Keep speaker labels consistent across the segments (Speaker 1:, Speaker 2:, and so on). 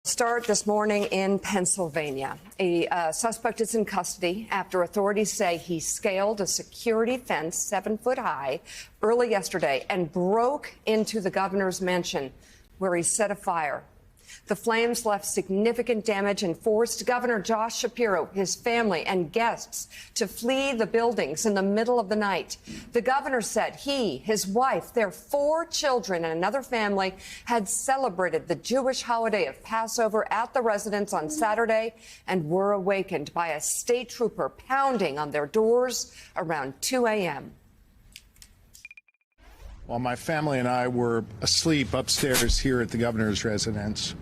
Speaker 1: Start this morning in Pennsylvania. A suspect is in custody after authorities say he scaled a security fence 7 foot high early yesterday and broke into the governor's mansion where he set a fire. The flames left significant damage and forced Governor Josh Shapiro, his family, and guests to flee the buildings in the middle of the night. The governor said he, his wife, their 4 children, and another family had celebrated the Jewish holiday of Passover at the residence on Saturday and were awakened by a state trooper pounding on their doors around 2 a.m.
Speaker 2: While my family and I were asleep upstairs here at the governor's residence,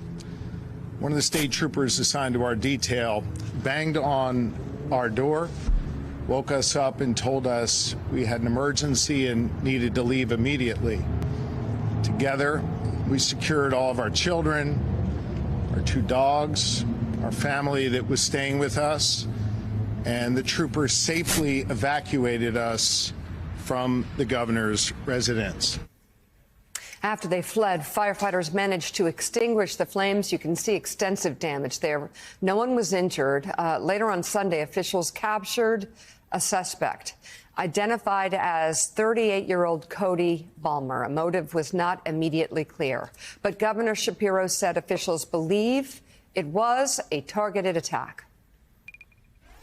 Speaker 2: one of the state troopers assigned to our detail banged on our door, woke us up and told us we had an emergency and needed to leave immediately. Together, we secured all of our children, our 2 dogs, our family that was staying with us, and the troopers safely evacuated us from the governor's residence.
Speaker 1: After they fled, firefighters managed to extinguish the flames. You can see extensive damage there. No one was injured. Later on Sunday, officials captured a suspect identified as 38-year-old Cody Balmer. A motive was not immediately clear, but Governor Shapiro said officials believe it was a targeted attack.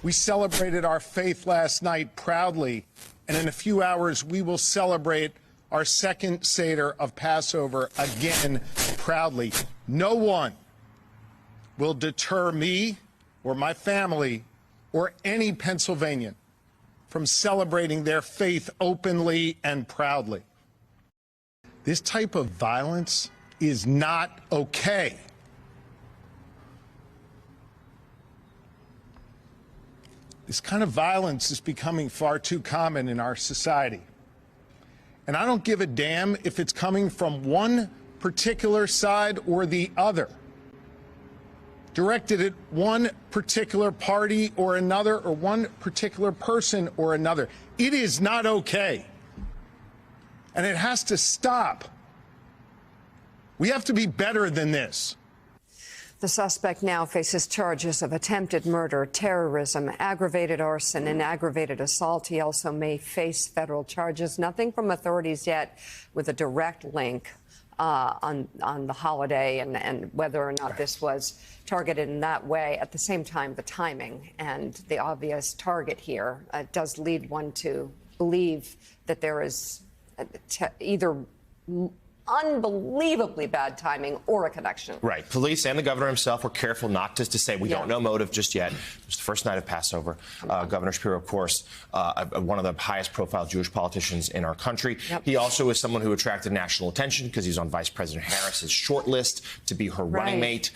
Speaker 2: We celebrated our faith last night proudly, and in a few hours we will celebrate our second Seder of Passover again proudly. No one will deter me or my family or any Pennsylvanian from celebrating their faith openly and proudly. This type of violence is not okay. This kind of violence is becoming far too common in our society. And I don't give a damn if it's coming from one particular side or the other, directed at one particular party or another, or one particular person or another. It is not okay. And it has to stop. We have to be better than this.
Speaker 1: The suspect now faces charges of attempted murder, terrorism, aggravated arson, and aggravated assault. He also may face federal charges. Nothing from authorities yet with a direct link on the holiday and whether or not this was targeted in that way. At the same time, the timing and the obvious target here does lead one to believe that there is either unbelievably bad timing or a connection.
Speaker 3: Right. Police and the governor himself were careful not to say we don't know motive just yet. It was the first night of Passover. Governor Shapiro, of course, one of the highest profile Jewish politicians in our country. He also is someone who attracted national attention because he's on Vice President Harris's short list to be her running mate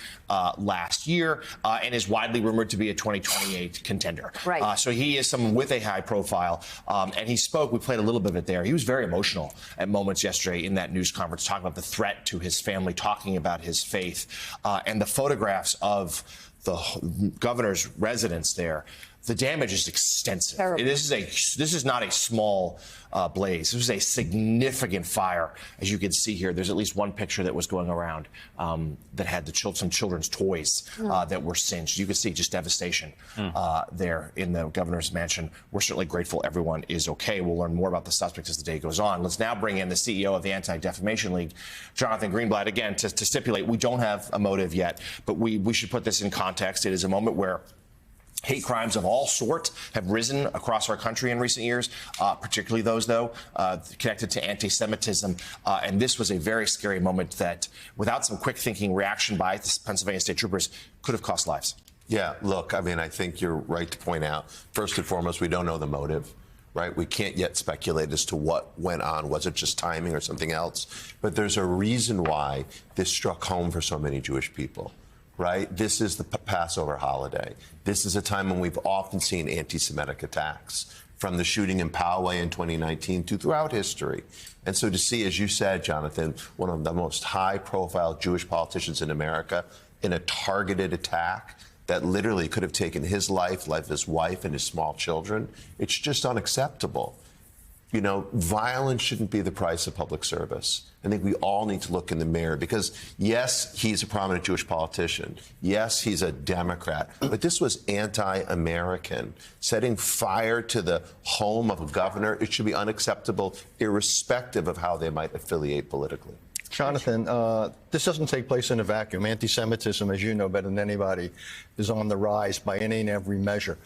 Speaker 3: last year and is widely rumored to be a 2028 contender. So he is someone with a high profile. And he spoke, we played a little bit of it there. He was very emotional at moments yesterday in that news conference, talking about the threat to his family, talking about his faith, and the photographs of the governor's residence there. The damage is extensive. This is not a small blaze. This was a significant fire. As you can see here, there's at least one picture that was going around that had some children's toys that were singed. You can see just devastation there in the governor's mansion. We're certainly grateful everyone is okay. We'll learn more about the suspects as the day goes on. Let's now bring in the CEO of the Anti-Defamation League, Jonathan Greenblatt, again, to stipulate we don't have a motive yet, but we should put this in context. It is a moment where hate crimes of all sorts have risen across our country in recent years, particularly those, though, connected to anti-Semitism. And this was a very scary moment that, without some quick thinking reaction by the Pennsylvania state troopers, could have cost lives.
Speaker 4: Yeah, look, I mean, I think you're right to point out, first and foremost, we don't know the motive. Right? We can't yet speculate as to what went on. Was it just timing or something else? But there's a reason why this struck home for so many Jewish people. Right? This is the Passover holiday. This is a time when we've often seen anti-Semitic attacks, from the shooting in Poway in 2019 to throughout history. And so to see, as you said, Jonathan, one of the most high-profile Jewish politicians in America in a targeted attack that literally could have taken his life of his wife and his small children, it's just unacceptable. You know, violence shouldn't be the price of public service. I think we all need to look in the mirror because, yes, he's a prominent Jewish politician. Yes, he's a Democrat. But this was anti-American. Setting fire to the home of a governor, it should be unacceptable, irrespective of how they might affiliate politically.
Speaker 5: Jonathan, this doesn't take place in a vacuum. Anti-Semitism, as you know better than anybody, is on the rise by any and every measure.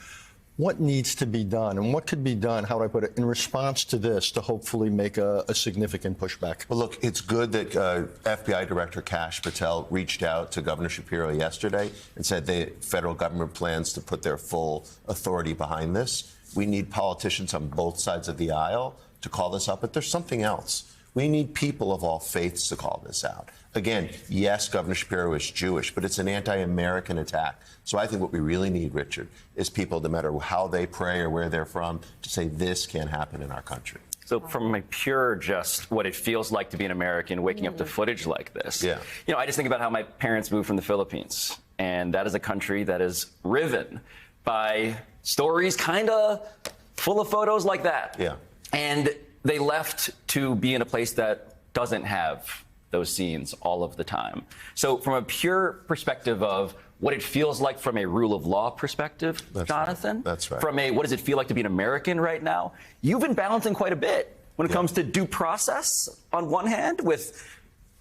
Speaker 5: What needs to be done, and what could be done, how do I put it, in response to this to hopefully make a significant pushback?
Speaker 4: Well, look, it's good that FBI Director Kash Patel reached out to Governor Shapiro yesterday and said the federal government plans to put their full authority behind this. We need politicians on both sides of the aisle to call this up, but there's something else. We need people of all faiths to call this out. Again, yes, Governor Shapiro is Jewish, but it's an anti-American attack. So I think what we really need, Richard, is people, no matter how they pray or where they're from, to say this can't happen in our country.
Speaker 6: So from a pure just what it feels like to be an American, waking up to footage like this,
Speaker 4: yeah.
Speaker 6: You know, I just think about how my parents moved from the Philippines, and that is a country that is riven by stories kind of full of photos like that.
Speaker 4: Yeah.
Speaker 6: And they left to be in a place that doesn't have those scenes all of the time. So from a pure perspective of what it feels like from a rule of law perspective,
Speaker 4: That's
Speaker 6: Jonathan,
Speaker 4: right. That's right.
Speaker 6: From a what does it feel like to be an American right now, you've been balancing quite a bit when it comes to due process on one hand with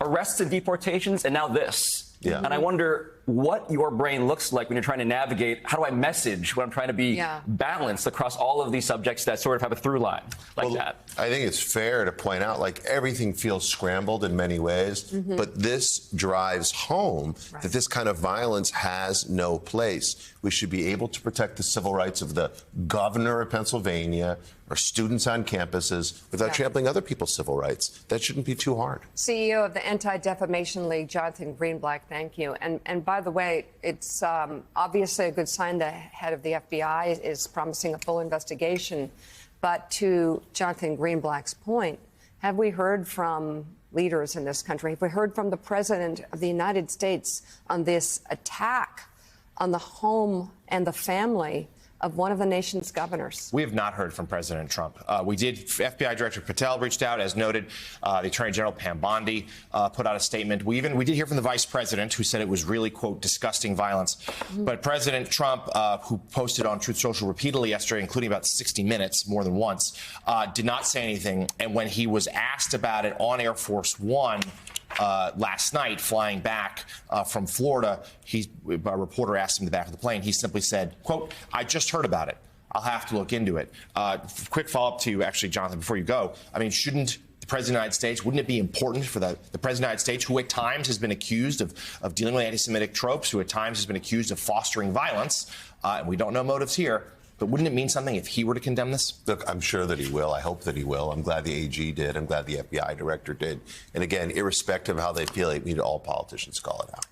Speaker 6: arrests and deportations and now this.
Speaker 4: Yeah.
Speaker 6: And I wonder what your brain looks like when you're trying to navigate, how do I message when I'm trying to be balanced across all of these subjects that sort of have a through line like that?
Speaker 4: I think it's fair to point out, like, everything feels scrambled in many ways, but this drives home that this kind of violence has no place. We should be able to protect the civil rights of the governor of Pennsylvania or students on campuses without trampling other people's civil rights. That shouldn't be too hard.
Speaker 1: CEO of the Anti-Defamation League, Jonathan Greenblatt, thank you. And by the way, it's obviously a good sign the head of the FBI is promising a full investigation. But to Jonathan Greenblatt's point, have we heard from leaders in this country? Have we heard from the President of the United States on this attack on the home and the family of one of the nation's governors?
Speaker 3: We have not heard from President Trump. We did. FBI Director Patel reached out, as noted. The Attorney General Pam Bondi put out a statement. We did hear from the Vice President, who said it was really, quote, disgusting violence. But President Trump, who posted on Truth Social repeatedly yesterday, including about 60 Minutes, more than once, did not say anything. And when he was asked about it on Air Force One last night, flying back from Florida, a reporter asked him in the back of the plane. He simply said, quote, "I just heard about it. I'll have to look into it." Quick follow-up to you, actually, Jonathan, before you go. I mean, shouldn't the President of the United States, wouldn't it be important for the President of the United States, who at times has been accused of dealing with anti-Semitic tropes, who at times has been accused of fostering violence, and we don't know motives here, but wouldn't it mean something if he were to condemn this?
Speaker 4: Look, I'm sure that he will. I hope that he will. I'm glad the AG did. I'm glad the FBI director did. And again, irrespective of how they feel, we need all politicians to call it out.